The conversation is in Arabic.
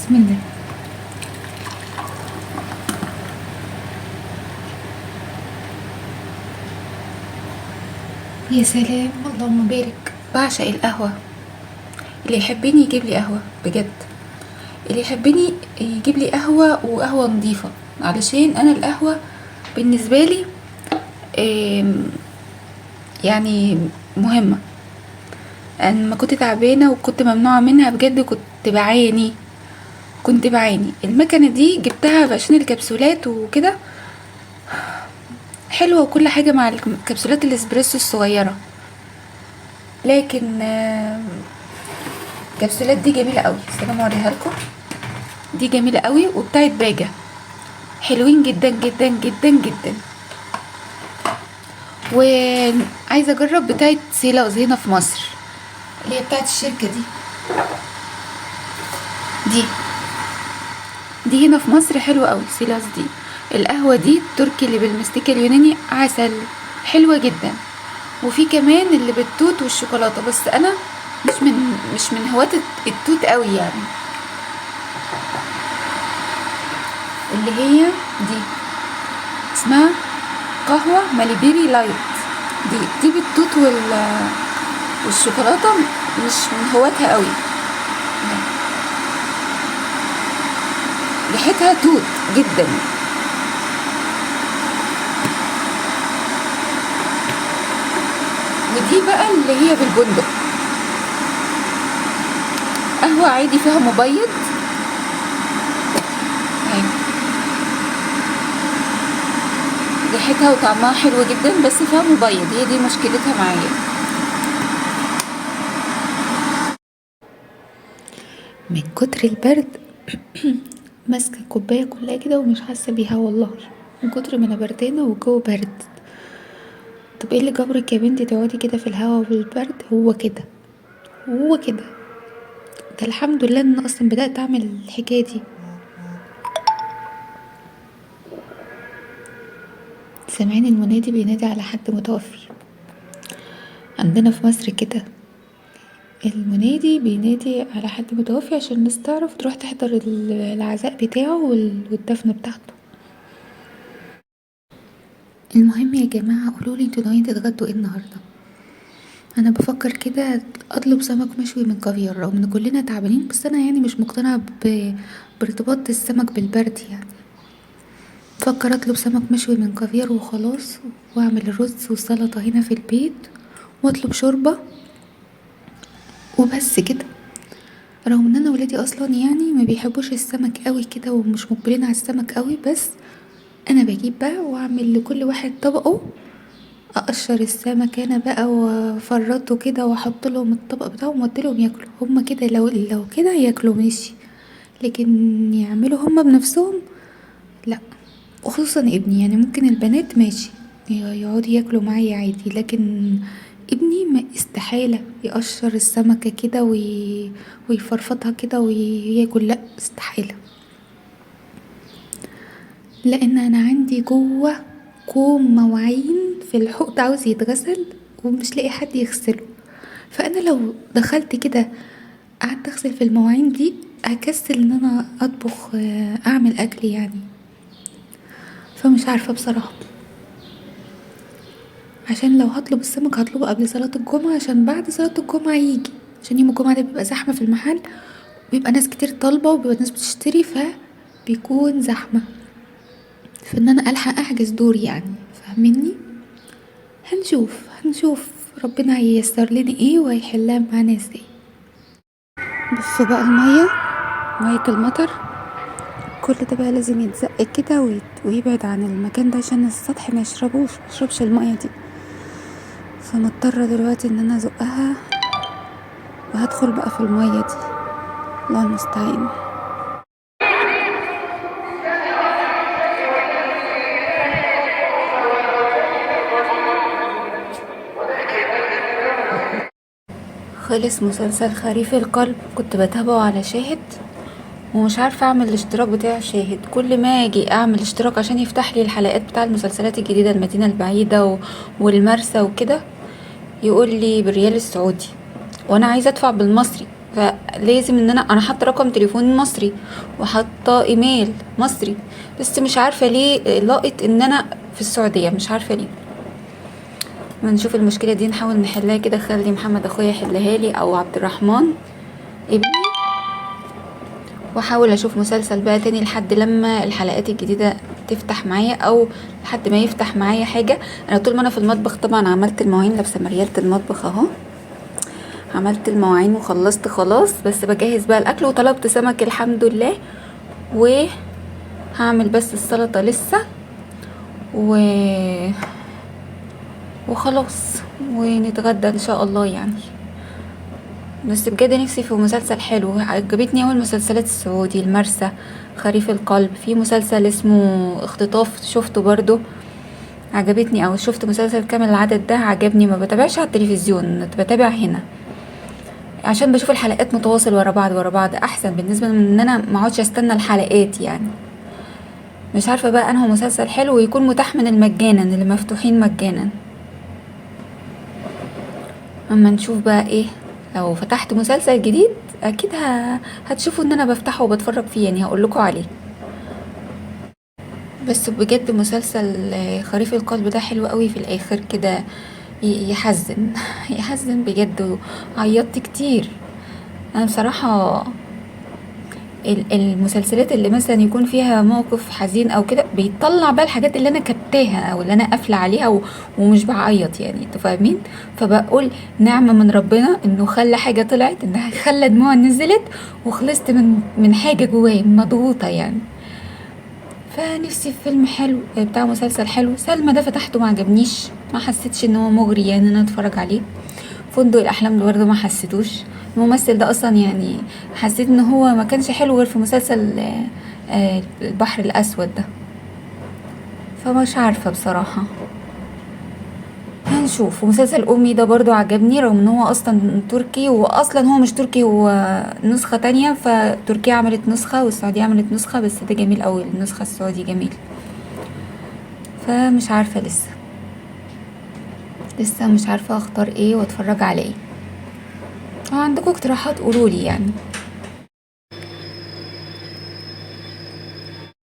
بسم الله. يا سلام، اللهم بارك. بعشق القهوة. اللي يحبني يجيب لي قهوة بجد. اللي يحبني يجيب لي قهوة وقهوة نظيفة، علشان انا القهوة بالنسبة لي آم، يعني مهمة. انا لما كنت تعبانة وكنت ممنوعة منها بجد كنت بعاني. المكنة دي جبتها عشان الكبسولات وكده، حلوة وكل حاجة مع الكبسولات الاسبريسو الصغيرة، لكن الكبسولات دي جميلة قوي. استنى اوريها لكم. دي جميلة قوي وبتاعت باجة، حلوين جدا جدا جدا جدا. وعايزة اجرب بتاعت سيلاوز هنا في مصر، اللي هي بتاعت الشركة دي دي هنا في مصر حلوة قوي. سيلاوز دي القهوة دي التركي اللي بالمستكة اليوناني عسل، حلوة جدا. وفي كمان اللي بالتوت والشوكولاتة، بس انا مش من هواة التوت قوي يعني. اللي هي دي اسمها قهوة ماليبيري لايت. دي بالتوت والشوكولاتة، مش من هواتها قوي. ريحتها توت جدا. ودي بقى اللي هي بالبندق، قهوة عادي فيها مبيض. ريحتها وطعمها حلو جدا، بس فيها مبيض، هي دي مشكلتها معايا. من كتر البرد ماسكه الكوبايه كلها كده ومش حاسه بيها والله، من كتر ما انا بردانه والجو برد. طب ايه اللي جبرك يا بنتي تقعدي كده في الهوا والبرد؟ هو كده. ده الحمد لله ان انا اصلا بدات اعمل الحكايه دي. سامعين المنادي بينادي على حد متوفي عندنا في مصر كده. المنادي بينادي على حد متوفي عشان الناس تعرف تروح تحضر العزاء بتاعه والدفن بتاعته. المهم يا جماعة، قولولي انتوا ناويين تتغدوا ايه النهاردة؟ انا بفكر كده اطلب سمك مشوي من كافيار، رغم ان كلنا تعبانين، بس انا يعني مش مقتنعة بارتباط السمك بالبرد يعني. بفكر اطلب سمك مشوي من كافيار وخلاص، واعمل الرز والسلطة هنا في البيت، واطلب شوربة وبس كده. رغم ان انا ولادي اصلا يعني ما بيحبوش السمك قوي كده ومش مقبلين على السمك قوي، بس انا بجيب بقى واعمل لكل واحد طبقه. اقشر السمك انا بقى وافرطه كده واحط لهم الطبق بتاعهم واديلهم ياكلوا هما كده. لو كده ياكلوا ماشي، لكن يعملوا هما بنفسهم لا. وخصوصا ابني، يعني ممكن البنات ماشي يقعدوا ياكلوا معايا عادي، لكن ابني ما استحالة يقشر السمكة كده ويفرفطها كده وياكل، لا استحالة. لان انا عندي جوه كوم مواعين في الحوض عاوز يتغسل ومش لاقي حد يغسله، فانا لو دخلت كده قعدت اغسل في المواعين دي هكسل ان انا اطبخ، اعمل اكل يعني. فمش عارفة بصراحة، عشان لو هطلب السمك هطلبه قبل صلاة الجمعة، عشان بعد صلاة الجمعة يجي، عشان يوم الجمعة ده بيبقى زحمة في المحل، بيبقى ناس كتير طالبة وبيبقى ناس بتشتري، فبيكون زحمة، فان انا الحق احجز دور يعني. فاهميني؟ هنشوف ربنا هييسر لنا ايه وهيحلها معانا ازاي. بصوا بقى مية المطر، كل ده بقى لازم يتزق كده ويبعد عن المكان ده عشان السطح ما يشربش المية دي. فمضطرة دلوقتي ان انا ازقها وهدخل بقى في المية دي، الله المستعان. خلص مسلسل خريف القلب، كنت بتابعه على شاهد ومش عارفة اعمل الاشتراك بتاع شاهد. كل ما اجي اعمل اشتراك عشان يفتح لي الحلقات بتاع المسلسلات الجديدة، المدينة البعيدة والمرسى وكده، يقول لي بالريال السعودي، وانا عايزة ادفع بالمصري. فلازم ان انا حاطه رقم تليفون مصري وحاطه ايميل مصري، بس مش عارفه ليه لقيت ان انا في السعوديه، مش عارفه ليه. ما نشوف المشكله دي نحاول نحلها كده، خلي محمد اخويا يحلها لي او عبد الرحمن ابني، واحاول اشوف مسلسل بقى تاني لحد لما الحلقات الجديده تفتح معايا، او لحد ما يفتح معايا حاجه. انا طول ما انا في المطبخ طبعا عملت المواعين، لابسه مرياله المطبخ اهو، عملت المواعين وخلصت خلاص، بس بجهز بقى الاكل، وطلبت سمك الحمد لله، وهعمل بس السلطه لسه وخلاص ونتغدى ان شاء الله يعني. بس بجد نفسي في مسلسل حلو. عجبتني اول المسلسلات السعودي، المرسى، خريف القلب، في مسلسل اسمه اختطاف شفته برضو عجبتني، او شفت مسلسل كامل العدد ده عجبني. ما بتابعش على التلفزيون، بتابع هنا عشان بشوف الحلقات متواصل ورا بعض ورا بعض، احسن بالنسبه من ان انا ما اقعدش استنى الحلقات يعني. مش عارفه بقى انه مسلسل حلو ويكون متاح من المجانا اللي مفتوحين مجانا. اما نشوف بقى ايه، لو فتحت مسلسل جديد اكيد هتشوفوا ان انا بفتحه وبتفرج فيه يعني، هقول لكم عليه. بس بجد مسلسل خريف القلب ده حلو قوي في الاخر كده، يحزن يحزن بجد، عيطت كتير. انا بصراحه المسلسلات اللي مثلا يكون فيها موقف حزين او كده بيطلع بقى الحاجات اللي انا كبتاها او اللي انا قافله عليها ومش بعيط يعني، انتوا فاهمين؟ فبقول نعمه من ربنا انه خلى حاجه طلعت، انها خلى دموع نزلت، وخلصت من حاجه جوايا مضغوطه يعني. فنفسي في فيلم حلو بتاع مسلسل حلو. سلمى ده فتحته ما عجبنيش، ما حسيتش ان هو مغري يعني ان انا اتفرج عليه. فندق الاحلام ده برضه ما حسيتوش. الممثل ده اصلا يعني حسيت ان هو ما كانش حلو غير في مسلسل البحر الاسود ده. فمش عارفه بصراحه، هنشوف. ومسلسل امي ده برضو عجبني رغم ان هو اصلا تركي، واصلا هو مش تركي، هو نسخة تانية، فتركيا عملت نسخة والسعودية عملت نسخة، بس ده جميل اوي، النسخة السعودي جميل. فمش عارفة لسه مش عارفة اختار ايه واتفرج على ايه. لو عندكم اقتراحات قولولي يعني.